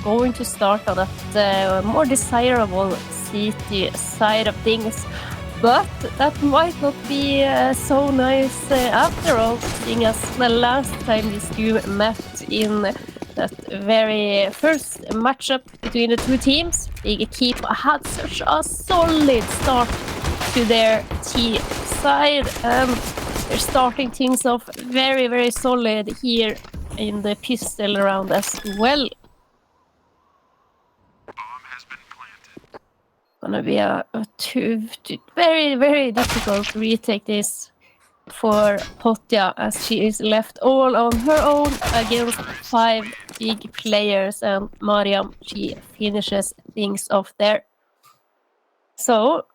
going to start on that more desirable city side of things. But that might not be so nice after all, seeing as the last time these two met in that very first matchup between the two teams, Equipa had such a solid start to their T side. They're starting things off very, very solid here in the pistol round as well. Gonna be a very, very difficult retake this for Potja, as she is left all on her own against 5 big players, and Mariam, she finishes things off there. So,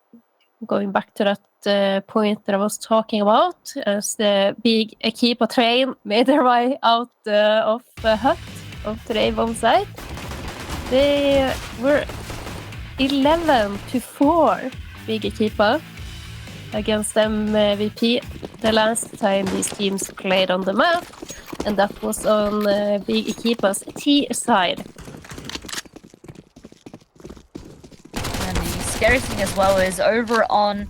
going back to that point that I was talking about, as the big Equipa train made their way out of hut of the Avon side, they were 11-4 big Equipa against MVP the last time these teams played on the map, and that was on big Equipa's T side. And the scary thing as well is over on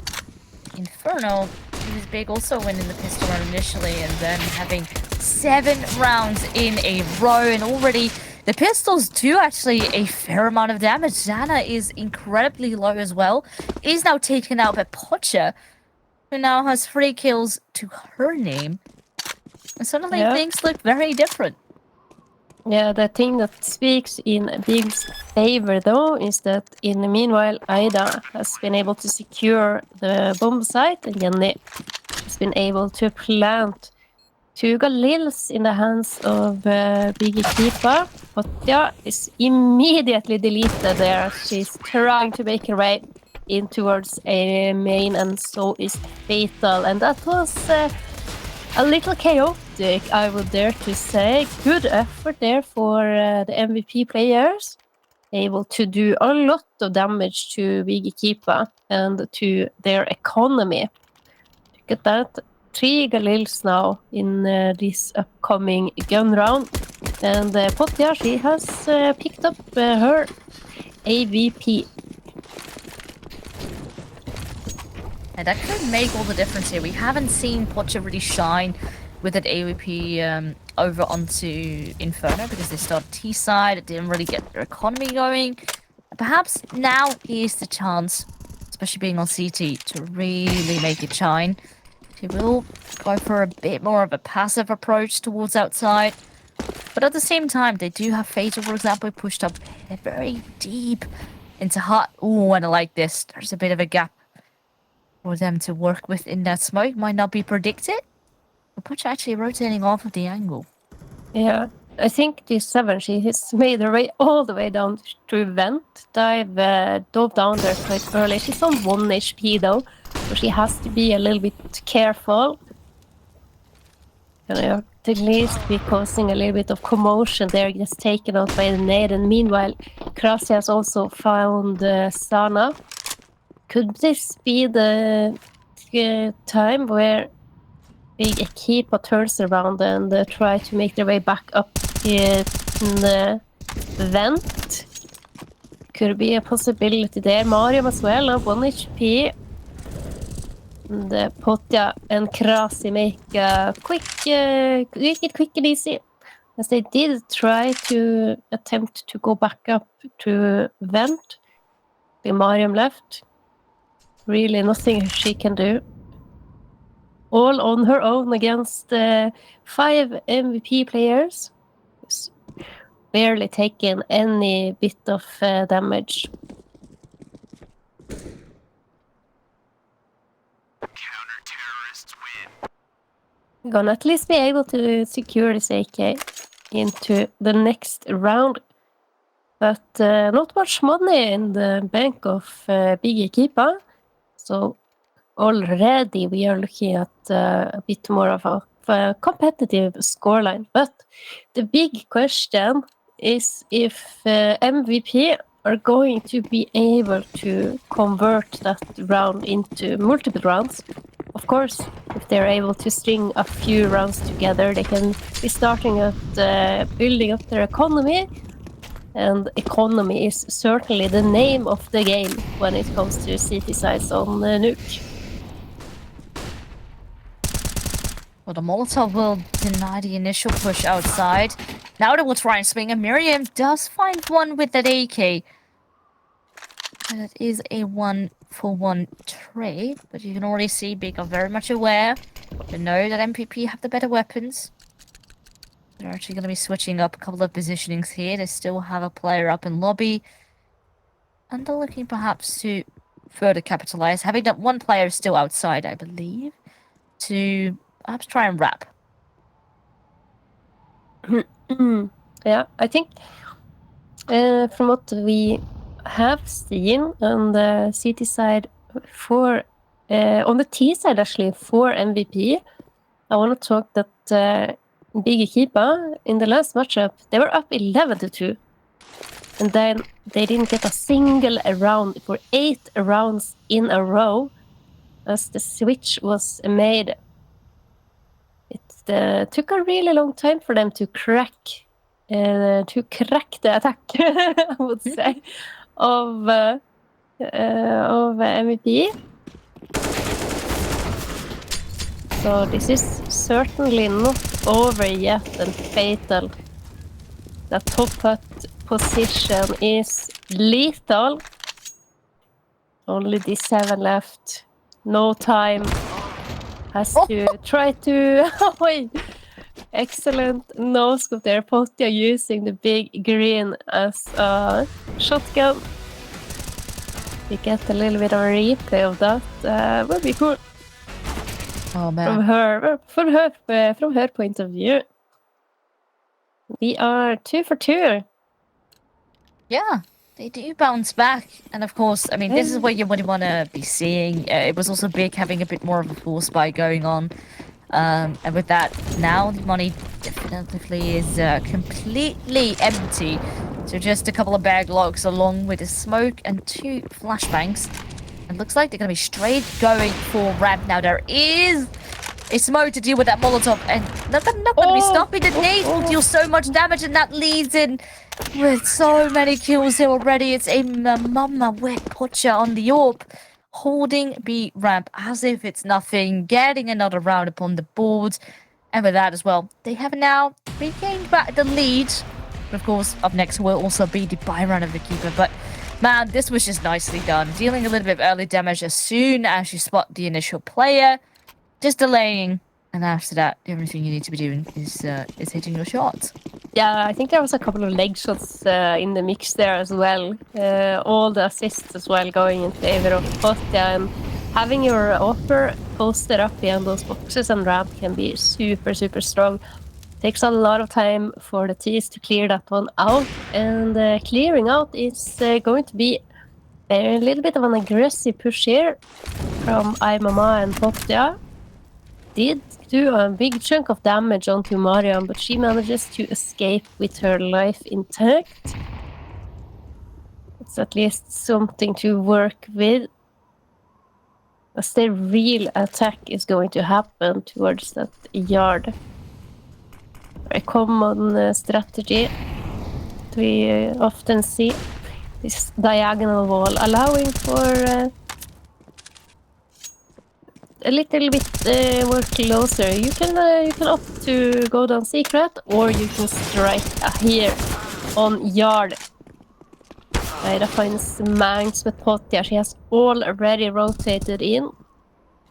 Inferno, he was big also winning the pistol round initially and then having 7 rounds in a row, and already the pistols do actually a fair amount of damage. Zana is incredibly low as well. Is now taken out by Potja, who now has 3 kills to her name. And suddenly things look very different. Yeah, the thing that speaks in Big's favor, though, is that in the meanwhile, Aida has been able to secure the bomb site, and Jenny has been able to plant 2 Galils in the hands of big Equipa. Potja is immediately deleted there. She's trying to make her way in towards a main, and so is Fatal. And that was a little chaotic, I would dare to say. Good effort there for the MVP players. Able to do a lot of damage to big Equipa and to their economy. Look at that. 3 Galils now in this upcoming gun round. And Potja, she has picked up her AVP. And that could make all the difference here. We haven't seen Potja really shine with that AVP over onto Inferno because they started T-side. It didn't really get their economy going. Perhaps now is the chance, especially being on CT, to really make it shine. He will go for a bit more of a passive approach towards outside. But at the same time, they do have Fatal, for example, pushed up very deep into hut. Oh, and I like this. There's a bit of a gap for them to work with in that smoke. Might not be predicted. But Potja actually rotating off of the angle. Yeah, I think this 7, she has made her way all the way down to vent. Dove down there quite early. She's on 1 HP though, so she has to be a little bit careful. Gonna at least be causing a little bit of commotion there, just taken out by the nade. And meanwhile, Krasi has also found Sana. Could this be the time where big Equipa turns around and try to make their way back up in the vent? Could be a possibility there. Mariam as well, 1 HP. And Potja and Krasi make a quick and easy, as they did try to attempt to go back up to vent. The Mariam left. Really nothing she can do. All on her own against 5 MVP players. Who's barely taken any bit of damage. Counter-terrorists win. We're gonna at least be able to secure this AK into the next round. But not much money in the bank of big Equipa. So already we are looking at a bit more of a competitive scoreline. But the big question is if MVP are going to be able to convert that round into multiple rounds. Of course, if they're able to string a few rounds together, they can be starting at building up their economy. And economy is certainly the name of the game when it comes to city sides on Nuke. Well, the Molotov will deny the initial push outside. Now they will try and swing, and Miriam does find one with that AK. And it is a 1-for-1 trade, but you can already see Big are very much aware. They know that MPP have the better weapons. They're actually going to be switching up a couple of positionings here. They still have a player up in lobby. And they're looking perhaps to further capitalize, having that one player still outside, I believe, to perhaps try and wrap. Yeah, I think from what we have seen on the CT side on the T side actually for MVP, I want to talk that Big Equipa in the last matchup, they were up 11-2. And then they didn't get a single round for 8 rounds in a row as the switch was made. It took a really long time for them to crack the attack, I would say, of MVP. So this is certainly not over yet and fatal. The top hut position is lethal. Only the 7 left. No time. Has to try to... Excellent no-scope there. Pottia using the big green as a shotgun. We get a little bit of a replay of that. Would be cool. Oh man. From her point of view. We are 2 for 2. Yeah, they do bounce back. And of course, I mean, this is what you would want to be seeing. It was also Big having a bit more of a force buy going on. And with that, now the money definitively is completely empty. So just a couple of bag logs along with a smoke and 2 flashbangs. It looks like they're going to be straight going for ramp now. There is a smoke to deal with that Molotov, and not going to be stopping. The nade will deal so much damage, and that leads in with so many kills here already. It's a mama with Pottia on the AWP, holding B ramp as if it's nothing, getting another round upon the board. And with that as well, they have now regained back the lead. Of course, up next will also be the buy run of the keeper, but man, this was just nicely done. Dealing a little bit of early damage as soon as you spot the initial player. Just delaying. And after that, everything you need to be doing is hitting your shots. Yeah, I think there was a couple of leg shots in the mix there as well. All the assists as well going in favor of Pottia. And having your offer posted up behind those boxes and ramp can be super, super strong. Takes a lot of time for the T's to clear that one out, and clearing out is going to be a little bit of an aggressive push here from iMama and Pottia. Did do a big chunk of damage onto Mariam, but she manages to escape with her life intact. It's at least something to work with, as the real attack is going to happen towards that yard. A common strategy we often see, this diagonal wall, allowing for a little bit more closer. You can opt to go down secret, or you can strike here on yard. Ida finds Mangs with Pottia. She has already rotated in.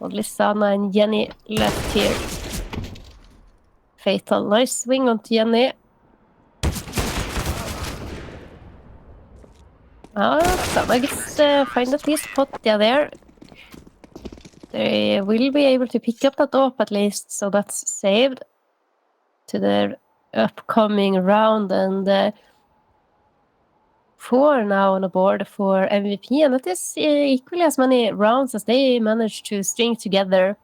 Only Sana and Jenny left here. Fatal. Nice swing onto Jenny. Sana gets find at least Pottia there. They will be able to pick up that up at least, so that's saved to their upcoming round. And 4 now on the board for MVP, and that is equally as many rounds as they managed to string together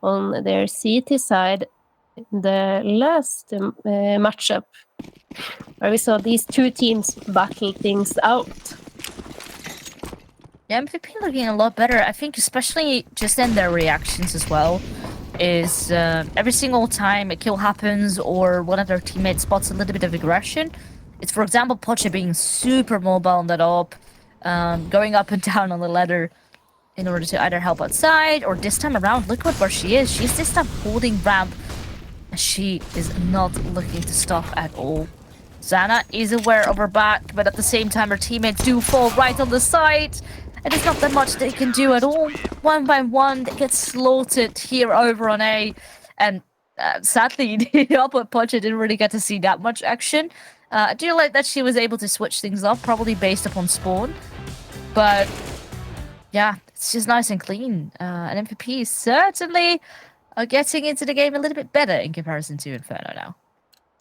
on their CT side in the last matchup, where we saw these 2 teams battle things out. Yeah, MVP looking a lot better. I think especially just in their reactions as well. Is every single time a kill happens or one of their teammates spots a little bit of aggression, It's, for example, Poche being super mobile on that op, going up and down on the ladder in order to either help outside, or this time around, look where she is. She's this time holding ramp. She is not looking to stop at all. Zana is aware of her back, but at the same time her teammates do fall right on the side. And there's not that much they can do at all. One by one, they get slaughtered here over on A. And sadly, the opposite Poche didn't really get to see that much action. I do like that she was able to switch things up, probably based upon spawn. But yeah, it's just nice and clean. And MVP certainly are getting into the game a little bit better in comparison to Inferno now.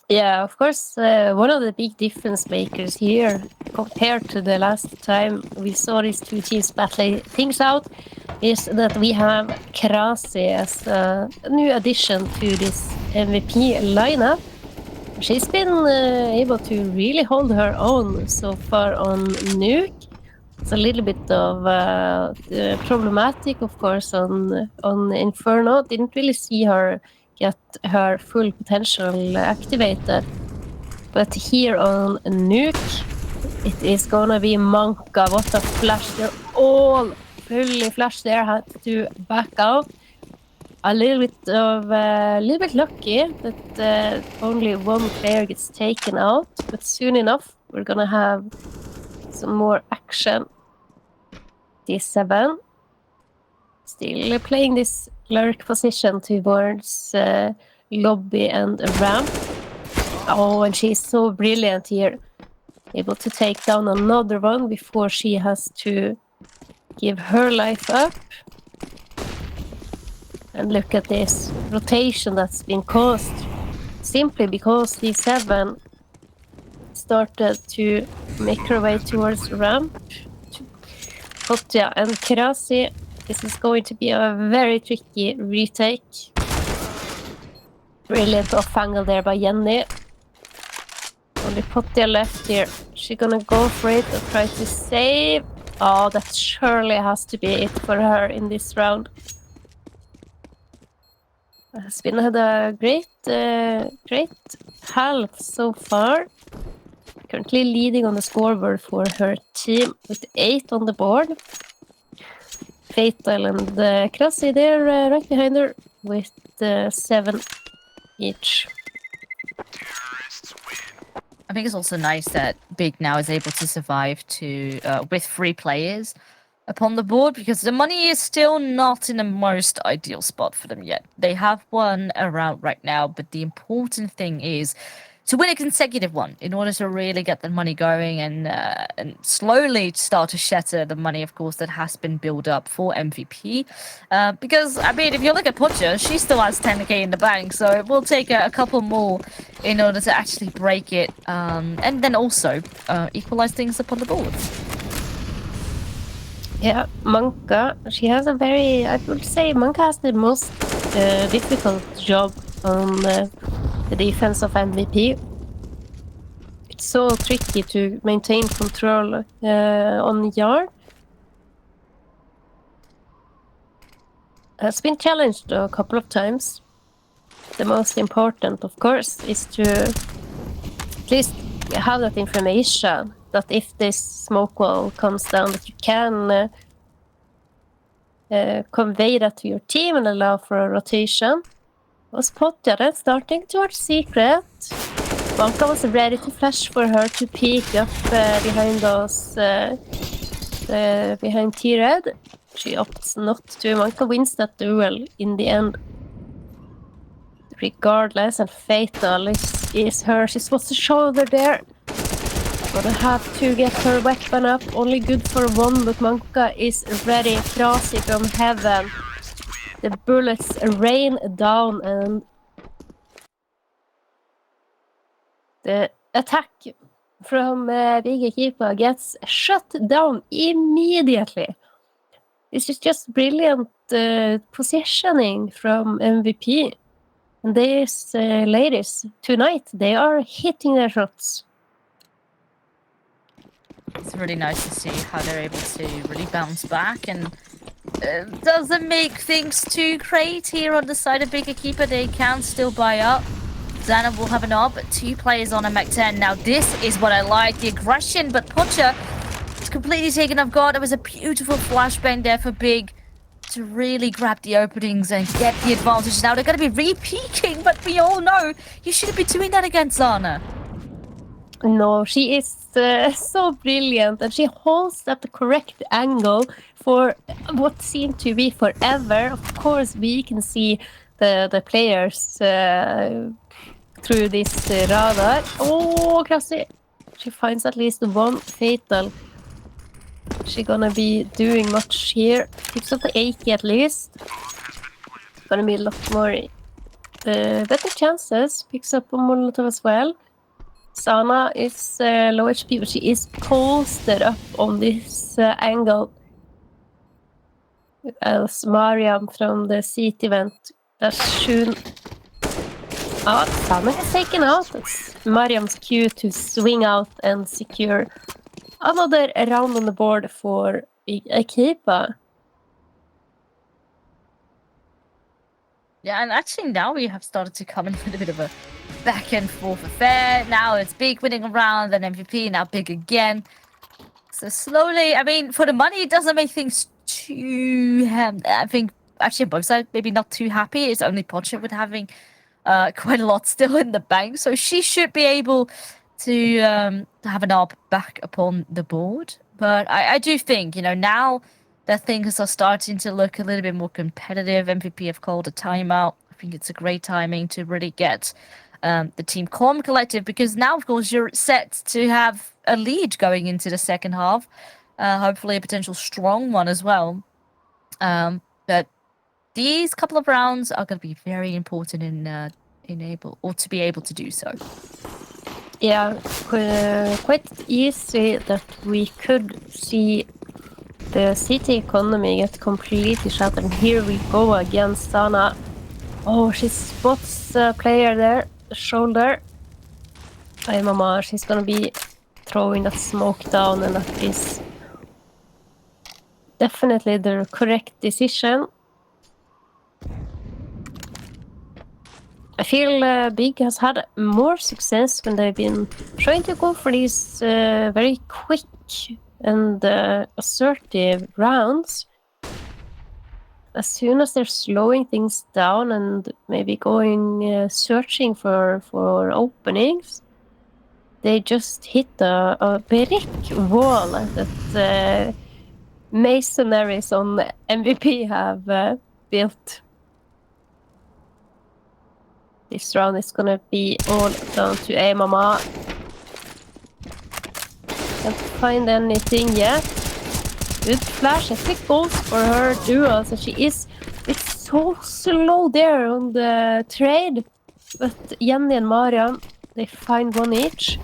Yeah, of course, one of the big difference makers here compared to the last time we saw these two teams battling things out is that we have Krasi as a new addition to this MVP lineup. She's been able to really hold her own so far on Nuke. It's a little bit of problematic, of course, on Inferno. Didn't really see her get her full potential activated. But here on Nuke, it is gonna be Monka. What a flash. They're all fully flashed there. Had to back out. A little bit lucky that only one player gets taken out. But soon enough, we're gonna have some more action. D7. Still playing this lurk position towards lobby and ramp. Oh, and she's so brilliant here. Able to take down another one before she has to give her life up. And look at this rotation that's been caused simply because D7 started to make her way towards ramp. But yeah, and Krasi, this is going to be a very tricky retake. Brilliant off angle there by Jenny. Only Pottia left here. She's gonna go for it and try to save. Oh, that surely has to be it for her in this round. Spin had a great half so far. Currently leading on the scoreboard for her team with 8 on the board. Fatal and Krasi there right behind her with 7 each. I think it's also nice that Big now is able to survive with 3 players upon the board, because the money is still not in the most ideal spot for them yet. They have one around right now, but the important thing is to win a consecutive one in order to really get the money going and slowly start to shatter the money, of course, that has been built up for MVP. Because, I mean, if you look at Pocha, she still has 10k in the bank, so it will take a couple more in order to actually break it, and then also equalize things upon the board. Yeah, Monka, she has a very, I would say Monka has the most difficult job on the defense of MVP. It's so tricky to maintain control on yard. Has been challenged a couple of times. The most important, of course, is to at least have that information that if this smoke wall comes down, that you can convey that to your team and allow for a rotation. Was Potja then starting towards secret? Monka was ready to flash for her to peek up behind us, behind T-Red. She opts not to. Monka wins that duel in the end. Regardless, and Fatal is her. She spots the shoulder there. Gonna have to get her weapon up. Only good for one, but Monka is ready. Krasi from heaven. The bullets rain down, and the attack from Big Equipa gets shut down immediately. This is just brilliant positioning from MVP. And these ladies, tonight, they are hitting their shots. It's really nice to see how they're able to really bounce back, and doesn't make things too great here on the side of Big Equipa. They can still buy up. Xana will have an AWP, but 2 players on a Mech 10. Now this is what I like, the aggression, but Pocha is completely taken off guard. It was a beautiful flashbang there for Big to really grab the openings and get the advantage. Now they're going to be re-peeking, but we all know you shouldn't be doing that against Xana. No, she is so brilliant, and she holds at the correct angle for what seemed to be forever. Of course, we can see the players through this radar. Oh, Krasi! She finds at least one fatal. She's gonna be doing much here. Picks up the AK at least. Gonna be a lot more better chances. Picks up a Molotov as well. Sana is low HP, but she is posted up on this angle. As Mariam from the seat event does soon. Sana is taken out. It's Mariam's cue to swing out and secure another round on the board for Equipa. Yeah, and actually now we have started to come in with a bit of a back and forth affair. Now it's Big winning a round, then MVP, now Big again. So slowly, I mean, for the money, it doesn't make things too... I think actually both sides maybe not too happy. It's only Pocha with having quite a lot still in the bank. So she should be able to have an ARP back upon the board. But I do think, you know, now that things are starting to look a little bit more competitive, MVP have called a timeout. I think it's a great timing to really get the team calm, collective, because now, of course, you're set to have a lead going into the second half. Hopefully a potential strong one as well. But these couple of rounds are going to be very important to be able to do so. Yeah, quite easy that we could see the city economy get completely shattered. And here we go against Sana. Oh, she spots a player there, shoulder. Hey, Mama, she's gonna be throwing that smoke down, and that is definitely the correct decision. I feel Big has had more success when they've been trying to go for these very quick and assertive rounds. As soon as they're slowing things down and maybe going searching for openings, they just hit a brick wall that masonries on MVP have built. This round is gonna be all down to A Mama. Can't find anything yet. Good flash. I think goals for her duo. So it's so slow there on the trade. But Jenny and Mariam, they find one each.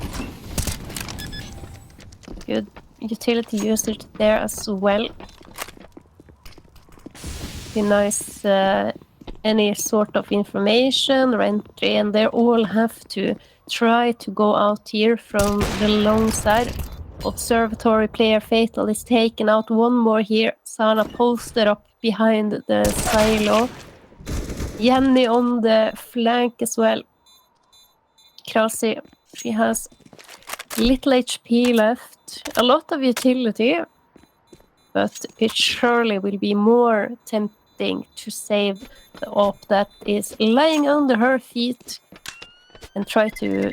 Good utility usage there as well. Be nice. Any sort of information or entry, and they all have to try to go out here from the long side. Observatory player Fatal is taken out. One more here. Sana posted up behind the silo. Jenny on the flank as well. Krasi, she has little HP left. A lot of utility, but it surely will be more tempting to save the op that is lying under her feet and try to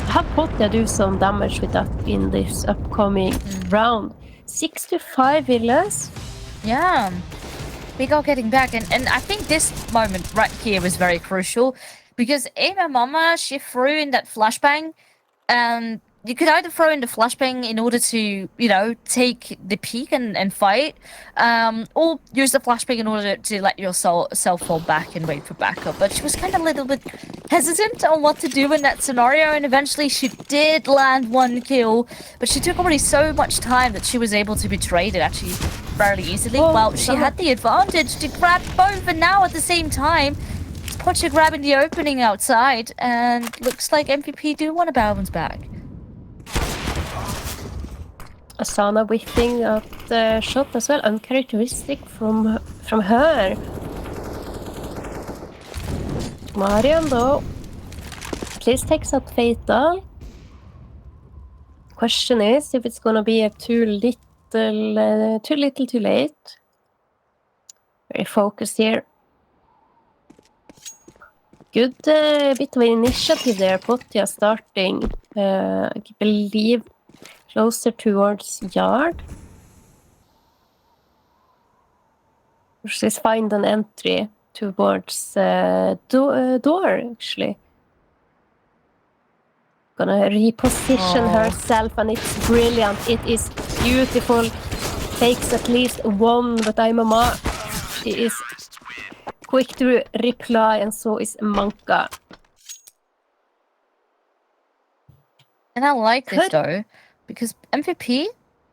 have Potja do some damage with that in this upcoming round. 6-5 villas. Yeah. Big are getting back, and I think this moment right here was very crucial because Ava Mama, she threw in that flashbang, and you could either throw in the flashbang in order to, you know, take the peak and fight, or use the flashbang in order to let yourself fall back and wait for backup. But she was kind of a little bit hesitant on what to do in that scenario, and eventually she did land one kill, but she took already so much time that she was able to be traded actually fairly easily. Well, she had the advantage to grab both, and now at the same time, Pocha grabbing the opening outside, and looks like MVP do want to bounce back. Asana whiffing at the shot as well, uncharacteristic from her. Mariam though, At least takes out Fatal. Question is if it's gonna be a too little, too late. Very focused here. Good bit of initiative there. Pottia starting, I believe, closer towards yard. She's find an entry towards door, actually. Gonna reposition herself, and it's brilliant. It is beautiful. Takes at least one, but Mama, she is quick to reply, and so is Manka. And I like this though, because MVP,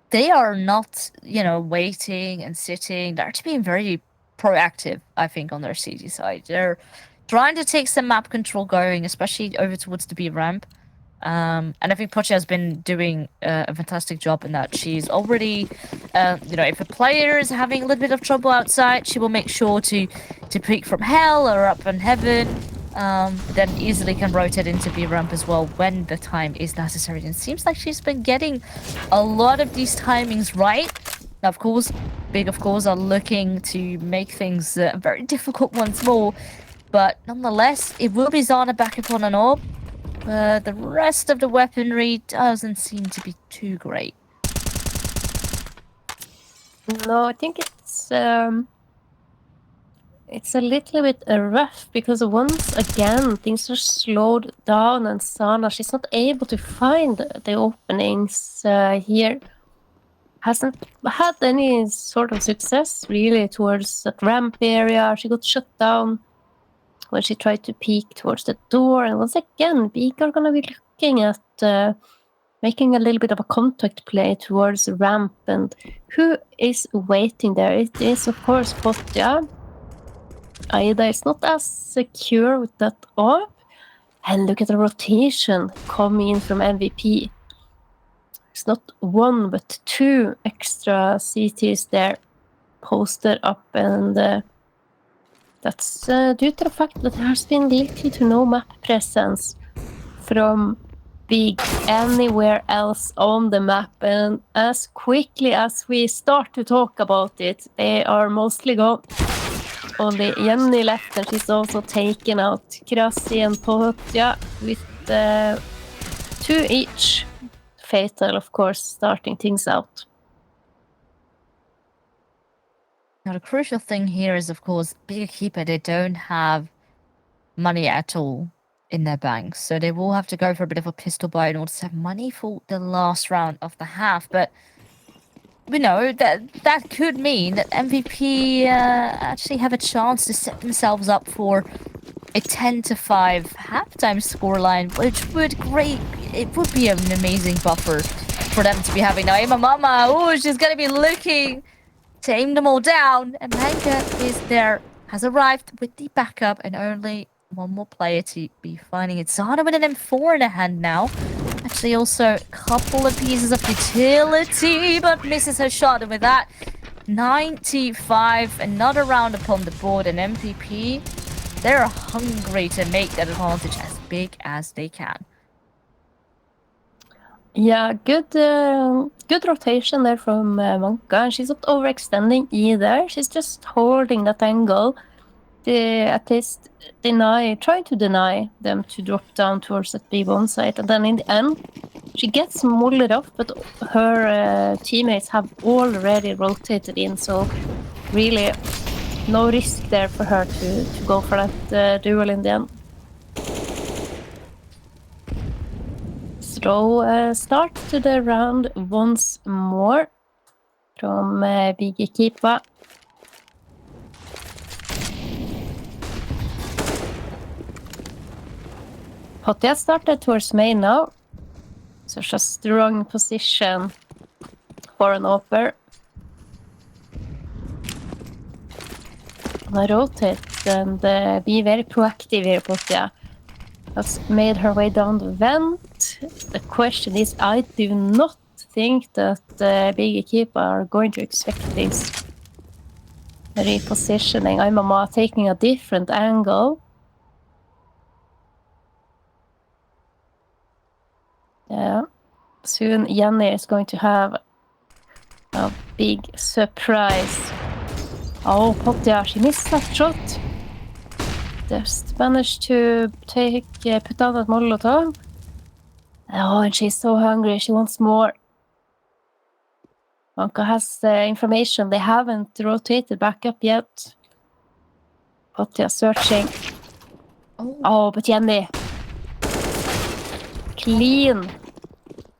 they are not, waiting and sitting. They're actually being very proactive, I think, on their CG side. They're trying to take some map control going, especially over towards the B ramp. And I think Pochi has been doing a fantastic job in that. She's already, if a player is having a little bit of trouble outside, she will make sure to peek from hell or up in heaven. Then easily can rotate into B ramp as well when the time is necessary. And it seems like she's been getting a lot of these timings right. Now, of course, Big, of course, are looking to make things very difficult once more. But nonetheless, it will be Zana back upon an orb. The rest of the weaponry doesn't seem to be too great. No, I think it's a little bit rough, because once again things are slowed down, and Sana, she's not able to find the openings here. Hasn't had any sort of success really towards that ramp area. She got shut down when she tried to peek towards the door, and once again, Beak are gonna be looking at making a little bit of a contact play towards the ramp, and who is waiting there? It is, of course, Pottia. Aida is not as secure with that orb, and look at the rotation coming in from MVP. It's not one, but two extra CTs there posted up, and that's due to the fact that there has been little to no map presence from Big anywhere else on the map, and as quickly as we start to talk about it, they are mostly gone. Only Jenny left, and she's also taken out Krasi and Pottia with 2 each. Fatal, of course, starting things out. Now, the crucial thing here is, of course, Big Equipa, they don't have money at all in their banks, so they will have to go for a bit of a pistol buy in order to have money for the last round of the half. But we know that could mean that MVP actually have a chance to set themselves up for a 10-5 halftime scoreline, which would be an amazing buffer for them to be having. Now, Mama, oh, she's gonna be looking to aim them all down, and Manka is there, has arrived with the backup, and only one more player to be finding it. Zana with an M4 in her hand now. Actually, also a couple of pieces of utility, but misses her shot, and with that, 95, another round upon the board, and MVP, they're hungry to make that advantage as big as they can. Yeah, good rotation there from Manka, and she's not overextending either. She's just holding that angle. At least trying to deny them to drop down towards that B1 site, and then in the end, she gets molded off, but her teammates have already rotated in, so really no risk there for her to go for that duel in the end. So start to the round once more from Big Equipa. Pottia started towards main now, such a strong position for an offer. Gonna rotate and be very proactive here, Pottia. Has made her way down the vent. The question is, I do not think that Big Equipa are going to expect this repositioning. I'm taking a different angle. Yeah. Soon Jenny is going to have a big surprise. Oh, Potya, she missed that shot. Just managed to put down that Molotov. Oh, and she's so hungry. She wants more. Anka has information. They haven't rotated back up yet. Potya searching. Oh, but Jenny. Clean.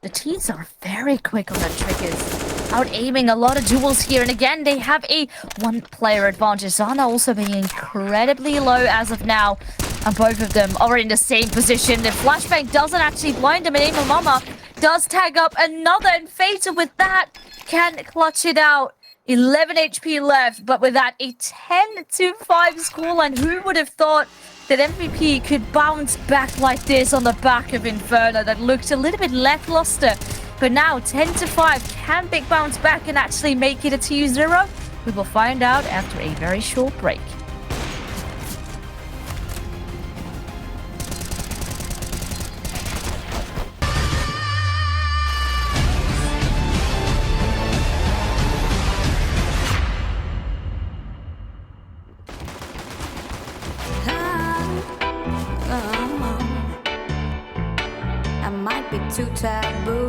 The teams are very quick on their triggers. Out aiming a lot of duels here, and again they have a one-player advantage. Zana also being incredibly low as of now, and both of them are in the same position. The flashbang doesn't actually blind them, and Emo Mama does tag up another, and Fatal with that can clutch it out. 11 HP left, but with that a 10-5 scoreline. Who would have thought that MVP could bounce back like this on the back of Inferno that looked a little bit lackluster? But now 10-5, can Big bounce back and actually make it a 2-0? We will find out after a very short break. I might be too taboo.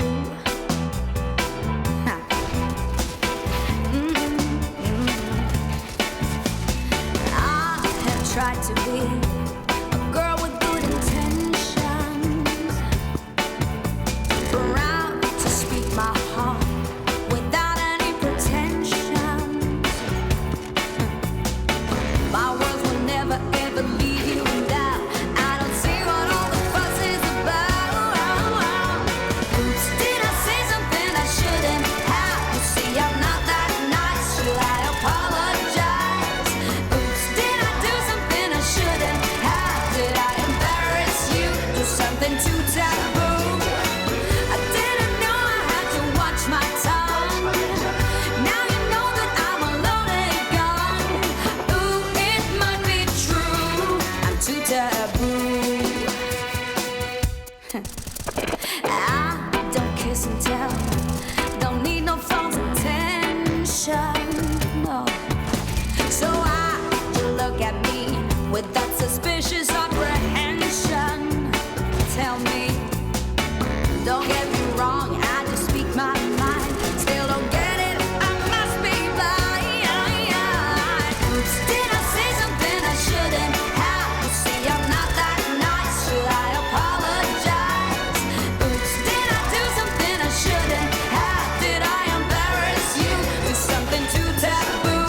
I have tried to be a girl with good intentions, proud to speak my heart without any pretensions. My words will never ever leave you in doubt. I don't see what all the fuss is about. Oops, did I say something I shouldn't have? You see, I'm not that nice. Should I apologize? Oops, did I do something I shouldn't have? Did I embarrass you? Do something too taboo? I didn't know I had to watch my tongue. Now you know that I'm a loaded gun. Ooh, it might be true. I'm too taboo. I don't kiss and tell. Don't need no false attention. No. So why you look at me with that suspicious apprehension? Tell me, don't get me wrong, I just speak my mind. Still don't get it, I must be blind. Oops, did I say something I shouldn't have? You see, I'm not that nice. Should I apologize? Oops, did I do something I shouldn't have? Did I embarrass you? Do something too taboo?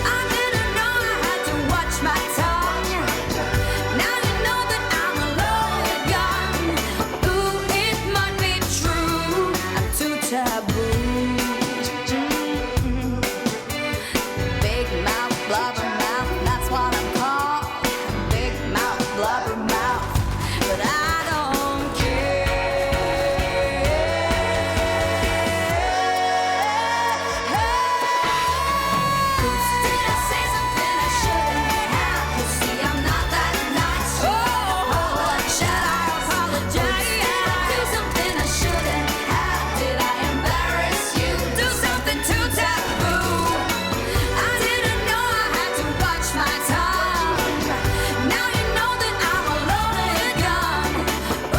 I didn't know I had to watch my tongue. Now you know that I'm a loaded gun. Ooh, it might be true. I'm too taboo. Big mouth, blubber mouth, that's what I'm called. Big mouth, blubber mouth, but I don't care. Oops, did I say something I shouldn't have? You see, I'm not that nice. Should I apologize? Did I do something I shouldn't have? Did I embarrass you? Do something too taboo? I didn't know I had to watch my tongue. Now you know that I'm a loaded gun.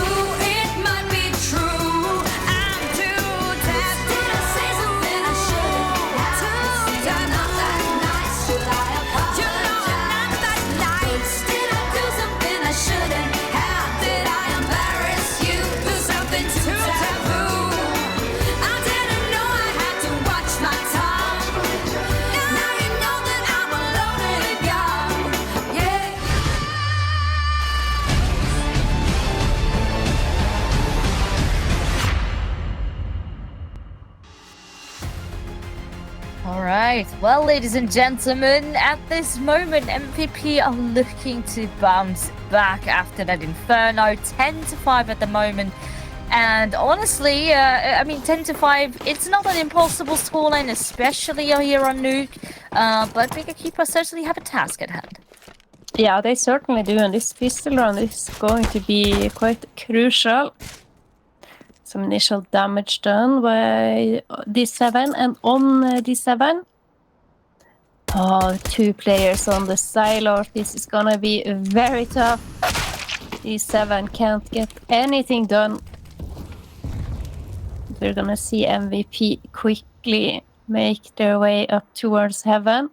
Ooh, it might be true. I'm too taboo. Did I say something I shouldn't have? You're not that nice. Should I apologize? You know I'm not that nice. Did I do something I shouldn't have? Did I embarrass you? Do something too taboo? I didn't know I had to watch my tongue. Now you know that I'm a loaded gun. Yeah. All right. Well, ladies and gentlemen, at this moment, MVP are looking to bounce back after that Inferno. 10-5 at the moment. And honestly, I mean, 10-5, it's not an impossible scoreline, especially here on Nuke. But Big Equipa certainly have a task at hand. Yeah, they certainly do, and this pistol round is going to be quite crucial. Some initial damage done by D7, and on D7, oh, 2 players on the silo. This is gonna be very tough. D7 can't get anything done. We're gonna see MVP quickly make their way up towards heaven.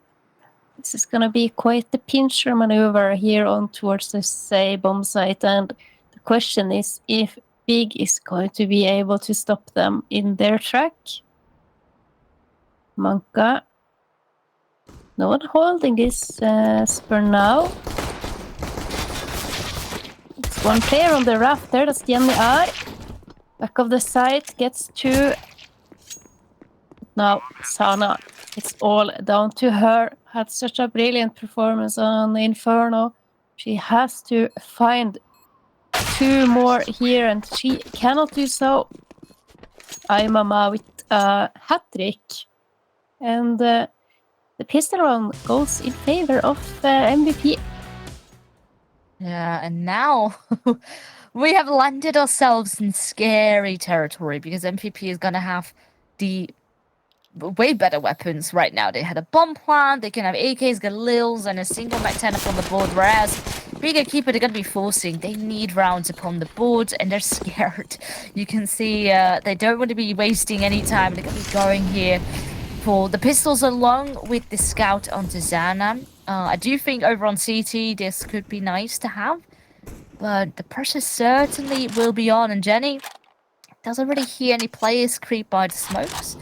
This is gonna be quite the pincher maneuver here on towards the bomb site, and the question is if Big is going to be able to stop them in their track. Monka. No one holding this spur now. It's one player on the raft there, that's Jenny R. Back of the site, gets 2. Now, Sana, it's all down to her. Had such a brilliant performance on Inferno. She has to find 2 more here, and she cannot do so. Mama with a hat-trick. And the pistol round goes in favor of MVP. Yeah, and now we have landed ourselves in scary territory because MVP is gonna have the way better weapons right now. They had a bomb plant, they can have AKs, Galils, and a single Mac 10 up on the board, whereas being a keeper, they're gonna be forcing. They need rounds upon the board, and they're scared. You can see they don't want to be wasting any time. They're gonna be going here for the pistols along with the scout onto Zana. I do think over on CT this could be nice to have, but the pressure certainly will be on, and Jenny doesn't really hear any players creep by the smokes,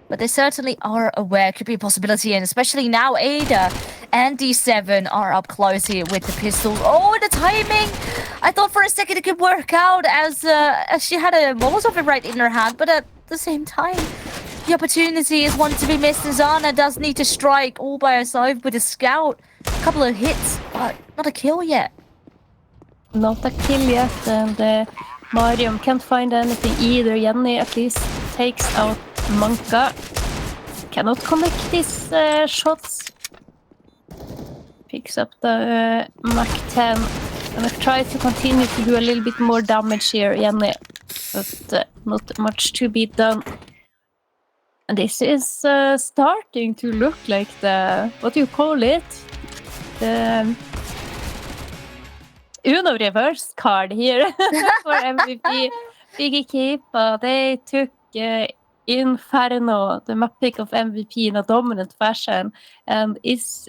but they certainly are aware it could be a possibility, and especially now Ada and D7 are up close here with the pistols. Oh, the timing! I thought for a second it could work out as she had a Molotov right in her hand, but at the same time, the opportunity is one to be missed, and Zana does need to strike all by herself with a scout. A couple of hits, but not a kill yet. Not a kill yet, and Mariam can't find anything either. Jenny at least takes out Monka. Cannot connect these shots. Picks up the Mac 10. And try to continue to do a little bit more damage here, Jenny. But not much to be done. And this is starting to look like the, what do you call it? The Uno reverse card here for MVP. Big Equipa, they took Inferno, the map pick of MVP, in a dominant fashion. And is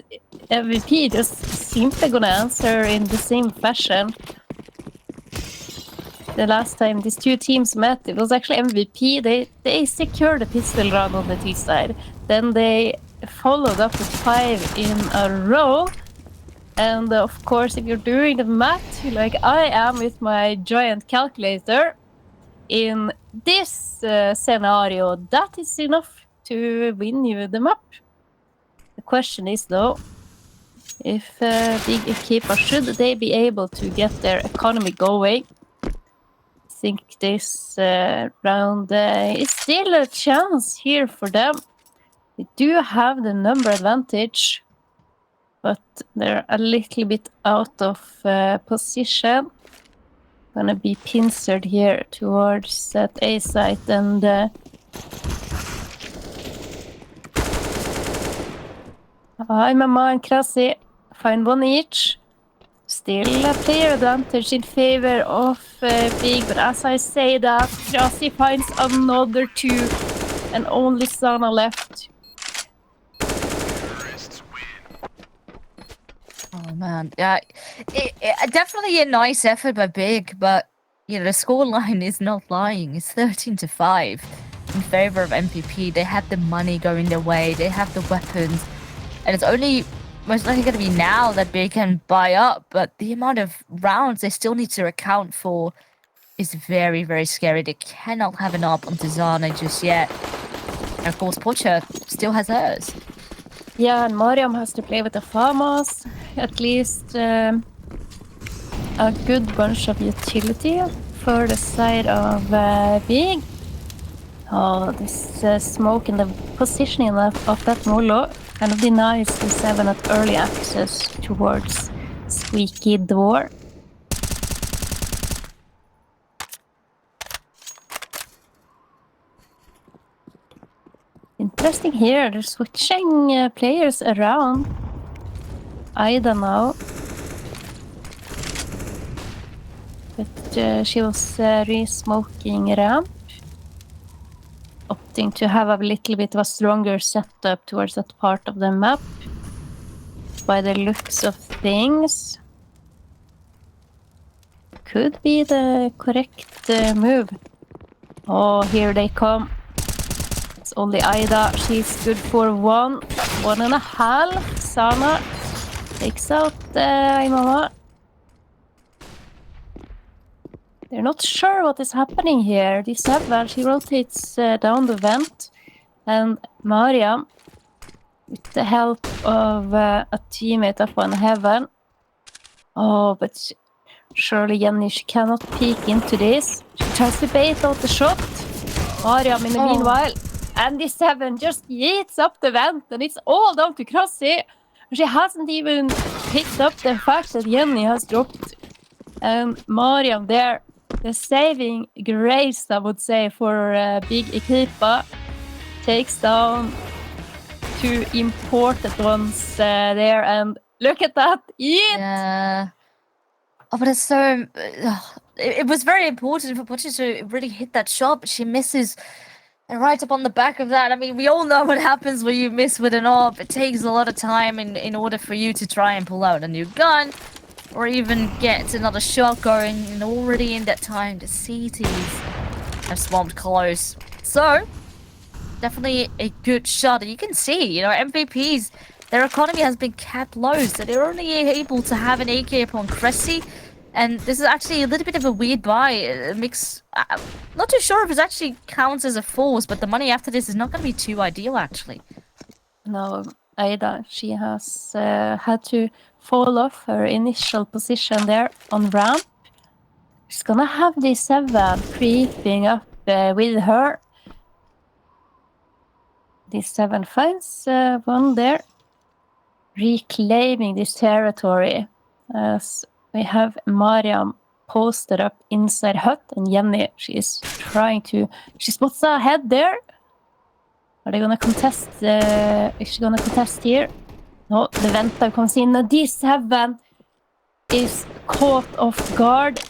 MVP just simply gonna answer in the same fashion? The last time these 2 teams met, it was actually MVP. They secured a pistol round on the T side. Then they followed up with 5 in a row. And of course, if you're doing the math, like I am with my giant calculator, in this scenario, that is enough to win you the map. The question is though, if Big Equipa, should they be able to get their economy going? I think this round is still a chance here for them. They do have the number advantage, but they're a little bit out of position. Gonna be pincered here towards that A site, and I'm a man, Krasi. Find 1 each. Still a player advantage in favor of Big, but as I say that, Krasi finds another 2, and only Sana left. Oh man, yeah, definitely a nice effort by Big, but you know the scoreline is not lying. It's 13-5 in favor of MVP. They have the money going their way, they have the weapons, and it's only most likely going to be now that Big can buy up. But the amount of rounds they still need to account for is very, very scary. They cannot have an up onto Zana just yet, and of course Pocha still has hers. Yeah, and Mariam has to play with the farmers. At least a good bunch of utility for the side of Big. Oh, this smoke in the positioning of that Molo kind of denies the 7 at early access towards Squeaky Door. Interesting here. They're switching players around. Ida now. But she was re-smoking ramp. Opting to have a little bit of a stronger setup towards that part of the map. By the looks of things. Could be the correct move. Oh, here they come. It's only Ida. She's good for 1.5. Sana takes out Imama. They're not sure what is happening here. D7, she rotates down the vent. And Maria, with the help of a teammate up on heaven. Oh, but surely Jenny, she cannot peek into this. She tries to bait out the shot. Mariam in the meanwhile. And D7 just yeets up the vent. And it's all down to Krassi. She hasn't even picked up the fact that Jenny has dropped. And Mariam there. The saving grace, I would say, for big Equipa. Takes down 2 important ones there. And look at that. Yeet! Yeah. Oh, but it's so... it was very important for Butcher to really hit that shot, but she misses right up on the back of that. I mean, we all know what happens when you miss with an AWP. It takes a lot of time in order for you to try and pull out a new gun, or even get another shot going, and already in that time, the CTs have swamped close. So, definitely a good shot. You can see, you know, MVPs, their economy has been capped low, so they're only able to have an AK upon Cressy. And this is actually a little bit of a weird buy. A mix. Not too sure if it actually counts as a force, but the money after this is not going to be too ideal, actually. No, Ida, she has had to fall off her initial position there on ramp. She's gonna have the 7 creeping up with her. The 7 finds one there, reclaiming this territory. As we have Mariam posted up inside hut, and Jenny, she is trying to... She spots a head there. Are they gonna contest? Is she gonna contest here? No, the Venta comes in. And D7 is caught off guard.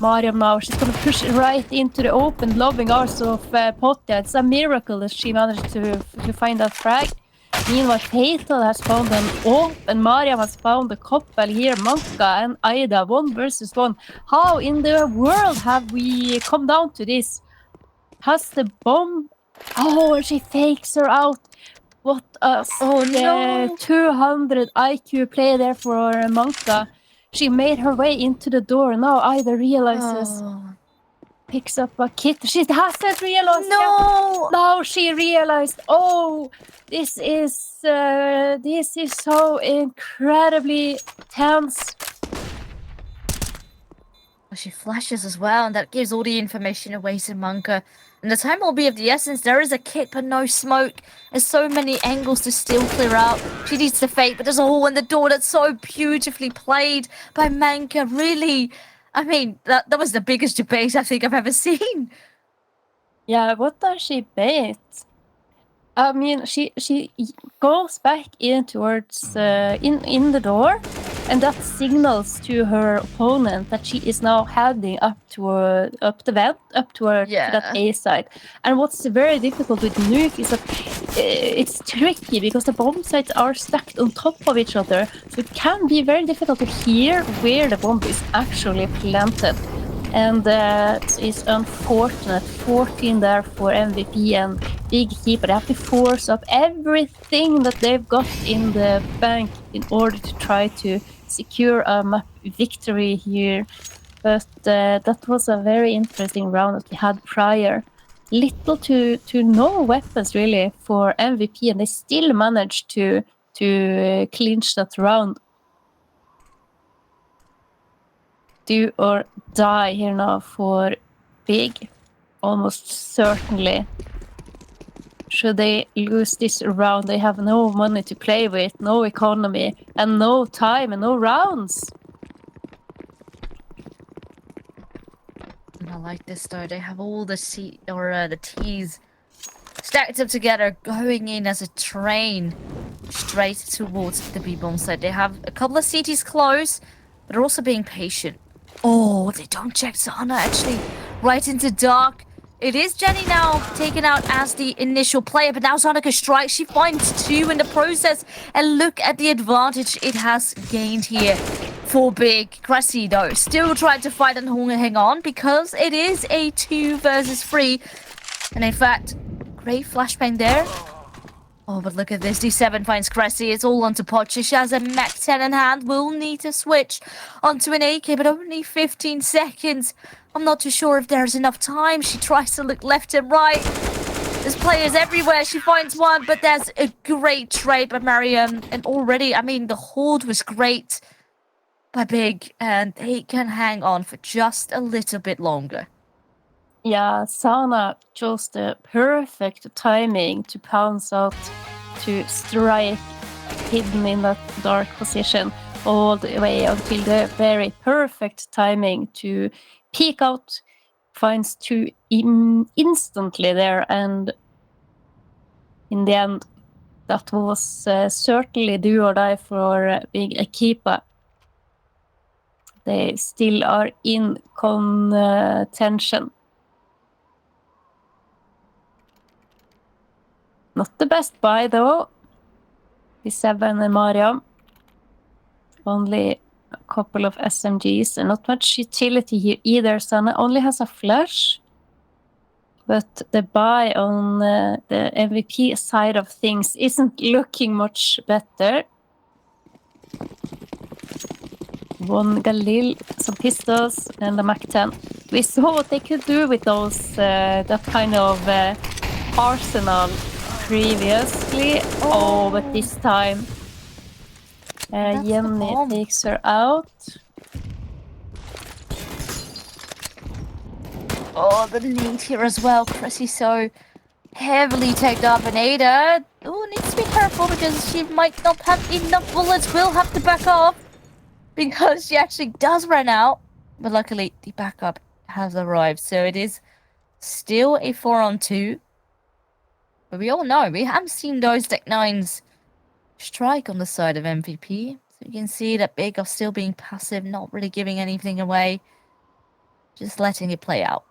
Mariam now, she's gonna push right into the open, loving arms of Potja. It's a miracle that she managed to find that frag. Meanwhile, Fatal has found an AWP, and Mariam has found a couple here, Manka and Ida, 1 versus 1. How in the world have we come down to this? Has the bomb... Oh, and she fakes her out. What a 200 IQ play there for Manka. She made her way into the door. Now Ida realizes. Picks up a kit. She hasn't realized. No! Now she realized. Oh, this is so incredibly tense. She flashes as well, and that gives all the information away to Manka. And the time will be of the essence. There is a kit, but no smoke. There's so many angles to still clear out. She needs to fake, but there's a hole in the door that's so beautifully played by Manka. Really, I mean, that was the biggest debate I think I've ever seen. Yeah, what does she bait? I mean, she goes back in towards in the door, and that signals to her opponent that she is now heading up the vent, up toward that A side. And what's very difficult with Nuke is that it's tricky because the bomb sites are stacked on top of each other, so it can be very difficult to hear where the bomb is actually planted. And that is unfortunate. 14 there for MVP and Big Keeper. They have to force up everything that they've got in the bank in order to try to secure a map victory here. But that was a very interesting round that we had prior. Little to no weapons really for MVP, and they still managed to clinch that round. Do or die here now for Big, almost certainly. Should they lose this round, they have no money to play with, no economy, and no time, and no rounds. I like this though. They have all the the T's stacked up together, going in as a train straight towards the B-bomb site. They have a couple of CTs close, but they're also being patient. Oh, they don't check Sana actually right into dark. It is Jenny now taken out as the initial player, but now Sana can strike. She finds 2 in the process, and look at the advantage it has gained here for Big. Cressy though still trying to fight and hang on because it is a 2 versus 3, and in fact, great flashbang there. Oh, but look at this. D7 finds Cressy. It's all onto Pocher. She has a Mac 10 in hand. Will need to switch onto an AK, but only 15 seconds. I'm not too sure if there's enough time. She tries to look left and right. There's players everywhere. She finds one, but there's a great trade by Mariam. And already, I mean, the hold was great by Big, and they can hang on for just a little bit longer. Yeah, Sana chose the perfect timing to pounce out, to strike hidden in that dark position all the way until the very perfect timing to peek out, finds 2 instantly there, and in the end, that was certainly do or die for Big Equipa. They still are in contention. Not the best buy though. D7 and Mariam. Only a couple of SMGs and not much utility here either. Sana only has a flash. But the buy on the MVP side of things isn't looking much better. One Galil, some pistols, and a Mac 10. We saw what they could do with those, that kind of arsenal previously. Oh, but this time Jenny takes her out. Oh, the lead here as well. Cressy so heavily tagged up, and Ada needs to be careful because she might not have enough bullets. Will have to back off because she actually does run out. But luckily, the backup has arrived, so it is still a 4-on-2. But we all know we haven't seen those Deck 9s strike on the side of MVP. So you can see that Big are still being passive, not really giving anything away. Just letting it play out.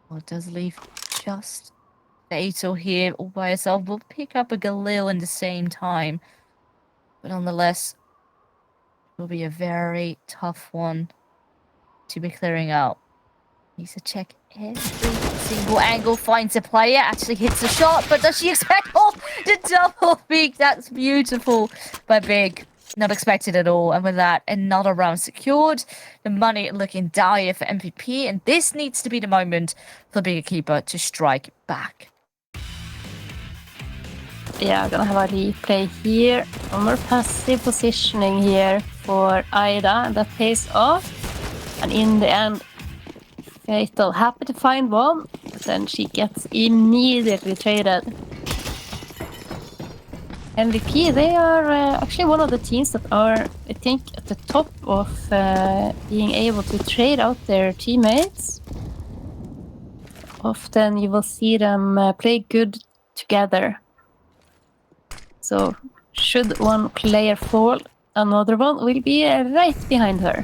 Well, it does leave just Fatal here all by herself. Will pick up a Galil in the same time. But nonetheless, it will be a very tough one to be clearing out. Needs to check every single angle, finds a player, actually hits a shot, but does she expect the double peak? That's beautiful by Big. Not expected at all. And with that, another round secured. The money looking dire for MVP, and this needs to be the moment for Big Equipa to strike back. Yeah, gonna have a replay here. One more passive positioning here for Ida, that pays off. And in the end, Fatal happy to find one, but then she gets immediately traded. MVP, they are actually one of the teams that are, I think, at the top of being able to trade out their teammates. Often you will see them play good together. So, should one player fall, another one will be right behind her.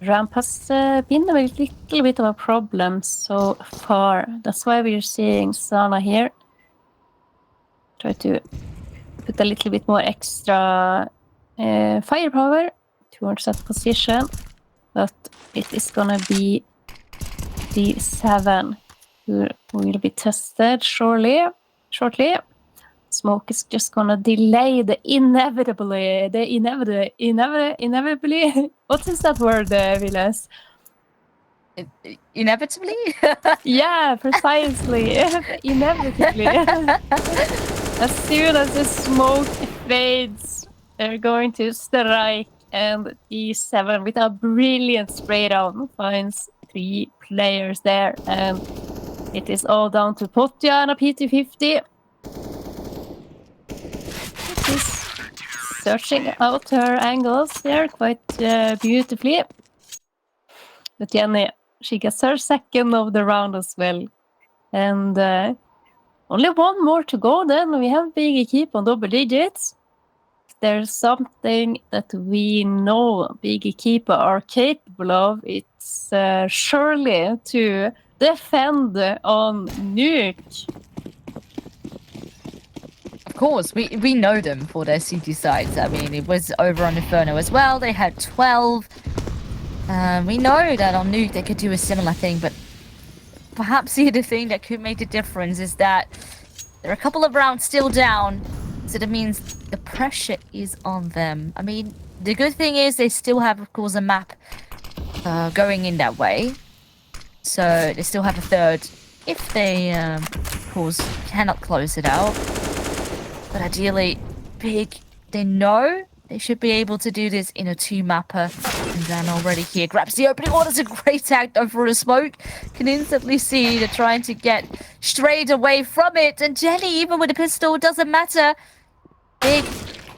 Ramp has been a little bit of a problem so far. That's why we're seeing Sana here. Try to put a little bit more extra firepower towards that position. But it is gonna be the 7 who will be tested shortly. Smoke is just gonna delay the inevitably. What is that word, Viles? Inevitably? Yeah, precisely. Inevitably. As soon as the smoke fades, they're going to strike, and E7 with a brilliant spray down finds 3 players there, and it is all down to Potja and a PT50. It is searching out her angles there quite beautifully. But Jenny, she gets her second of the round as well. And only one more to go then. We have Big Equipa on double digits. There's something that we know Big Equipa are capable of. It's surely to defend on Nuke. Of course, we know them for their CT sites. I mean, it was over on Inferno as well. They had 12. We know that on Nuke they could do a similar thing, but perhaps the other thing that could make the difference is that there are a couple of rounds still down, so that means the pressure is on them. I mean, the good thing is they still have, of course, a map going in that way, so they still have a third if they, of course, cannot close it out. But ideally, Big, they know they should be able to do this in a 2-mapper. And then already here grabs the opening. Oh, that's a great tag though for a smoke. Can instantly see they're trying to get straight away from it. And Jenny, even with a pistol, doesn't matter. Big,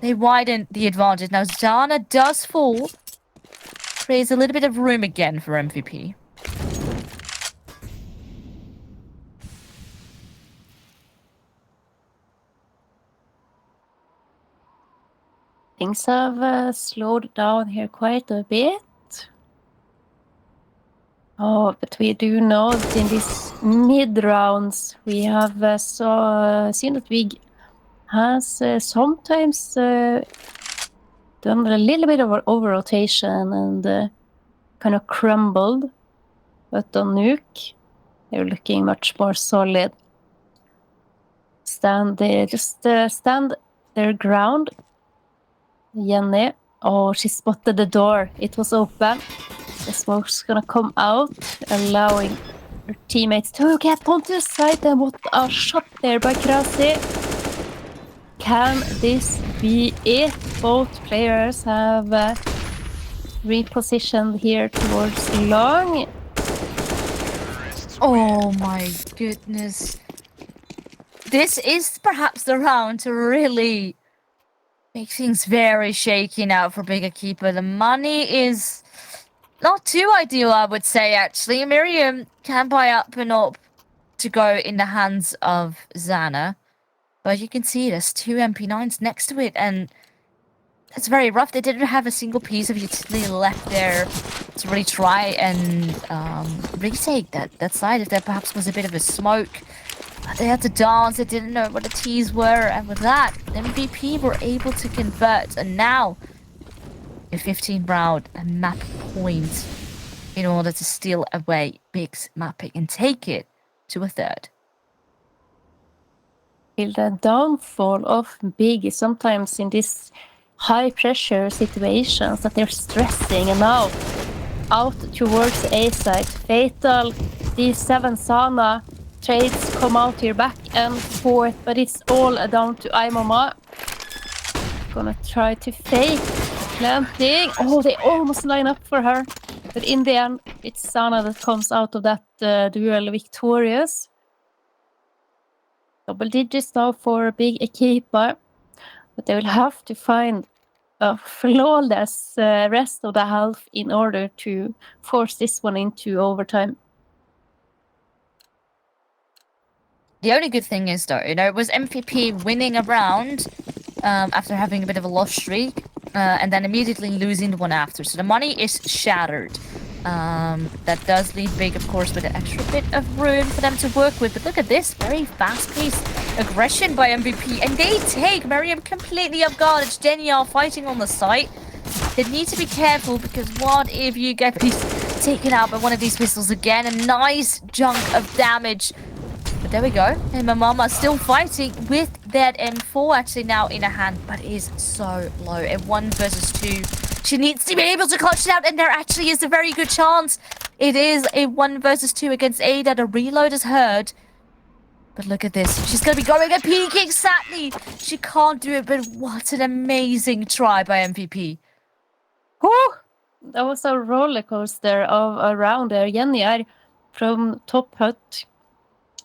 they widen the advantage. Now Zana does fall. Creates a little bit of room again for MVP. Things have slowed down here quite a bit. Oh, but we do know that in these mid-rounds we have seen that Big has sometimes done a little bit of over-rotation and kind of crumbled. But on Nuke, they're looking much more solid. Stand their ground. Jenny, oh, she spotted the door. It was open. The smoke's gonna come out, allowing her teammates to get onto the side. And what a shot there by Krasi. Can this be it? Both players have repositioned here towards long. Oh my goodness. This is perhaps the round to really make things very shaky now for Big Equipa. The money is not too ideal, I would say, actually. Miriam can buy up and up to go in the hands of Zana. But you can see there's 2 MP9s next to it, and that's very rough. They didn't have a single piece of utility left there to really try and retake that side if there perhaps was a bit of a smoke. They had to dance, they didn't know what the T's were, and with that, MVP were able to convert, and now a 15 round map point in order to steal away Big's mapping and take it to a third. The downfall of Big is sometimes in this high pressure situations that they're stressing, and now out towards the A side. Fatal, D7 Sana. Trades come out here back and forth, but it's all down to Aimama. Gonna try to fake planting. Oh, they almost line up for her. But in the end, it's Sana that comes out of that duel victorious. Double digits now for Big Equipa. But they will have to find a flawless rest of the half in order to force this one into overtime. The only good thing is, though, it was MVP winning a round after having a bit of a loss streak, and then immediately losing the one after. So the money is shattered. That does leave Big, of course, with an extra bit of room for them to work with. But look at this, very fast-paced aggression by MVP. And they take Miriam completely off guard. It's Danielle fighting on the site. They need to be careful, because what if you get taken out by one of these pistols again? A nice chunk of damage. But there we go. And Mama still fighting with that M4 actually now in her hand, but is so low. At 1 versus 2. She needs to be able to clutch it out, and there actually is a very good chance. It is a 1 versus 2 against Ada. The reload is heard. But look at this. She's going to be going and peeking. Sadly, she can't do it, but what an amazing try by MVP. Whew! That was a roller coaster of around there. Jenny are from top hut.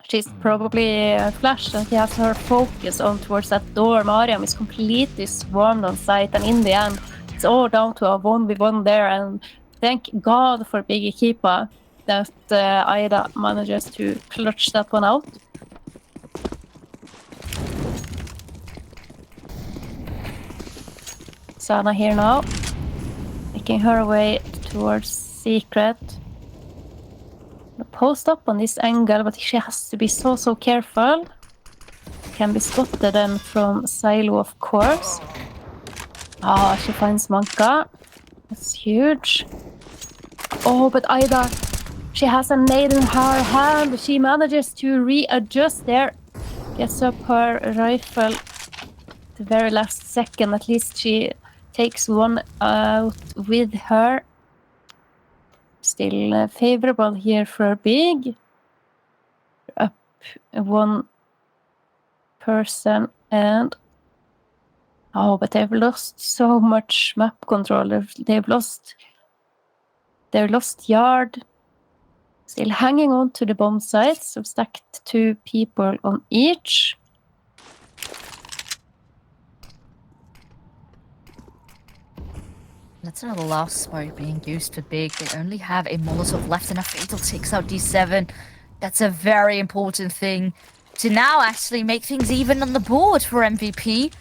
She's probably flashed and she has her focus on towards that door. Mariam is completely swarmed on site, and in the end, it's all down to a 1v1 there. And thank God for big Equipa that Ida manages to clutch that one out. Sana here now, making her way towards Secret. Post up on this angle, but she has to be so careful. Can be spotted then from Silo, of course. Ah, she finds Manka. That's huge. Oh, but Ida, she has a nade in her hand. She manages to readjust there. Gets up her rifle the very last second. At least she takes one out with her. Still favorable here for Big. Up one person and... Oh, but they've lost so much map control. They've lost yard. Still hanging on to the bomb sites. So stacked 2 people on each. That's not the last smoke being used for Big. They only have a Molotov left and a Fatal takes out D7. That's a very important thing to now actually make things even on the board for MVP.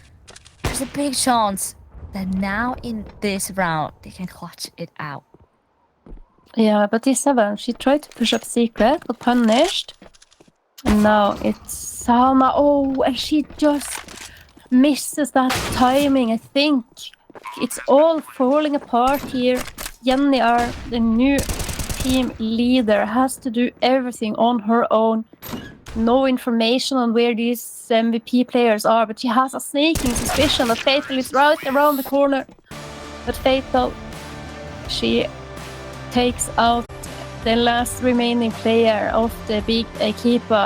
There's a big chance that now in this round, they can clutch it out. Yeah, but D7, she tried to push up Secret, but punished. And now it's Sama. Oh, and she just misses that timing, I think. It's all falling apart here. Jenny, the new team leader, has to do everything on her own. No information on where these MVP players are, but she has a sneaking suspicion that Fatal is right around the corner. But Fatal, she takes out the last remaining player of the big Equipa.